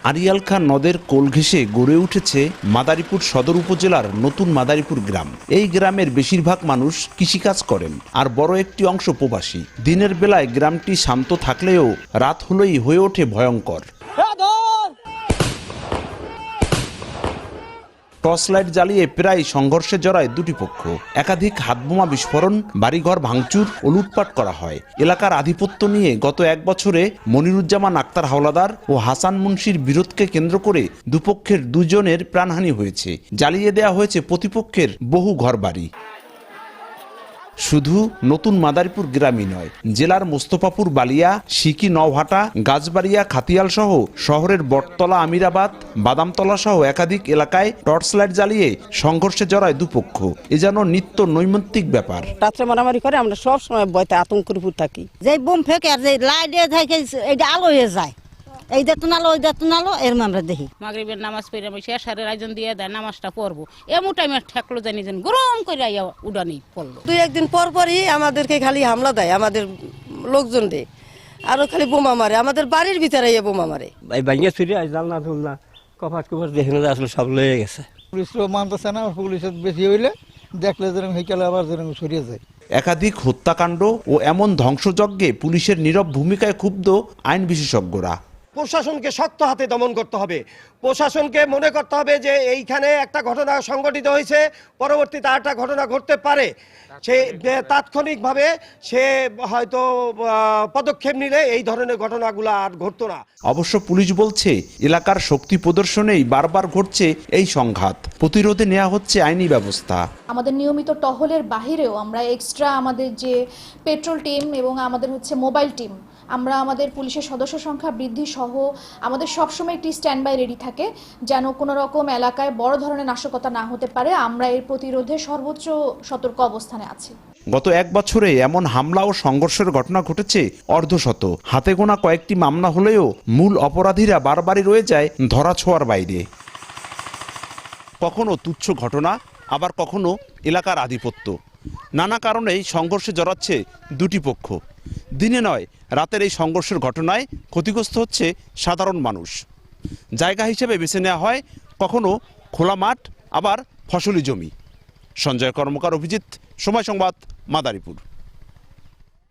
আড়িয়াল খাঁ নদের কোল ঘেঁষে গড়ে উঠেছে মাদারীপুর সদর উপজেলার নতুন মাদারীপুর গ্রাম। এই গ্রামের বেশিরভাগ মানুষ কৃষিকাজ করেন, আর বড় একটি অংশ প্রবাসী। দিনের বেলায় গ্রামটি শান্ত থাকলেও রাত হলেই হয়ে ওঠে ভয়ঙ্কর। টর্চ লাইট জ্বালিয়ে প্রায় সংঘর্ষে জড়ায় দুটি পক্ষ। একাধিক হাতবোমা বিস্ফোরণ, বাড়িঘর ভাঙচুর ও লুটপাট করা হয়। এলাকার আধিপত্য নিয়ে গত এক বছরে মনিরুজ্জামান আক্তার হাওলাদার ও হাসান মুন্সির বিরোধকে কেন্দ্র করে দুপক্ষের দুজনের প্রাণহানি হয়েছে। জ্বালিয়ে দেওয়া হয়েছে প্রতিপক্ষের বহু ঘরবাড়ি। শুধু নতুন মাদারীপুর গ্রামই নয়, জেলার মোস্তফাপুর, বালিয়া, সিকি, নওহাটা, গাছবাড়িয়া, খাতিয়াল সহ শহরের বটতলা, আমিরাবাদ, বাদামতলা সহ একাধিক এলাকায় টর্চ লাইট জ্বালিয়ে সংঘর্ষে জড়ায় দুপক্ষ। এ যেন নিত্য নৈমিত্তিক ব্যাপার। রাত্রে মারামারি করে, আমরা সব সময় ভয়তে আতঙ্কের উপর থাকি। যে বোম ফেকে আর যে লাইট থাকে, এটা আলো হয়ে যায়। এই দেখুন আলো, ওই দেখুন আলো, এর আমরা দেখি। মাগরিবের নামাজ পড়ে আমি শেষারের আয়োজন দিয়ে দেয়, নামাজটা পড়বো। এমন টাইমে ঠেকলো জানি যেন গরম করে উডানি পড়লো। দুই একদিন পর পরই আমাদেরকে খালি হামলা দেয়, আমাদের লোকজন দেয়, আরো খালি বোমা মারে, আমাদের বাড়ির ভিতরে বোমা মারে। এই ভাঙিয়ে চুরি জানলা তুলনা কপাট কপাট দেখে না, আসলে সব লয়ে গেছে। পুলিশও মানতেছে না, পুলিশের বেশি হইলে দেখলে যেরকম হেঁকেলে আবার যেরকম সরিয়ে যায়। একাধিক হত্যাকাণ্ড ও এমন ধ্বংসযজ্ঞে পুলিশের নীরব ভূমিকায় ক্ষুব্ধ আইন বিশেষজ্ঞরা। প্রশাসনকে শক্ত হাতে দমন করতে হবে। প্রশাসনকে মনে করতে হবে যে এইখানে একটা ঘটনা সংঘটিত হয়েছে, পরবর্তীতে একটা ঘটনা ঘটতে পারে, সে তাৎক্ষণিকভাবে সে হয়তো পদক্ষেপ নিলে এই ধরনের ঘটনাগুলো আর ঘটতো না। অবশ্য পুলিশ বলছে, এলাকার শক্তি প্রদর্শনেই বারবার ঘটছে এই সংঘাত। প্রতিরোধে নেওয়া হচ্ছে আইনি ব্যবস্থা। আমাদের নিয়মিত টহলের বাহিরেও আমরা এক্সট্রা আমাদের যে পেট্রোল টিম এবং আমাদের মোবাইল টিম, আমরা আমাদের পুলিশের সদস্য সংখ্যা বৃদ্ধি সহ আমাদের সবসময় একটি স্ট্যান্ড বাই রেডি থাকে, যেন কোনো রকম এলাকায় বড় ধরনের নাশকতা না হতে পারে। আমরা এর প্রতিরোধে সর্বোচ্চ সতর্ক অবস্থানে আছি। গত এক বছরে এমন হামলা ও সংঘর্ষের ঘটনা ঘটেছে অর্ধশত। হাতে গোনা কয়েকটি মামলা হলেও মূল অপরাধীরা বারবারই রয়ে যায় ধরাছোঁয়ার বাইরে। কখনো তুচ্ছ ঘটনা, আবার কখনো এলাকার আধিপত্য। নানা কারণেই সংঘর্ষে জড়াচ্ছে দুটি পক্ষ। দিনে নয়, রাতের এই সংঘর্ষের ঘটনায় ক্ষতিগ্রস্ত হচ্ছে সাধারণ মানুষ। জায়গা হিসেবে বেছে নেওয়া হয় কখনো খোলা মাঠ, আবার ফসলি জমি। সঞ্জয় কর্মকার, অভিজিৎ, সময় সংবাদ, মাদারীপুর।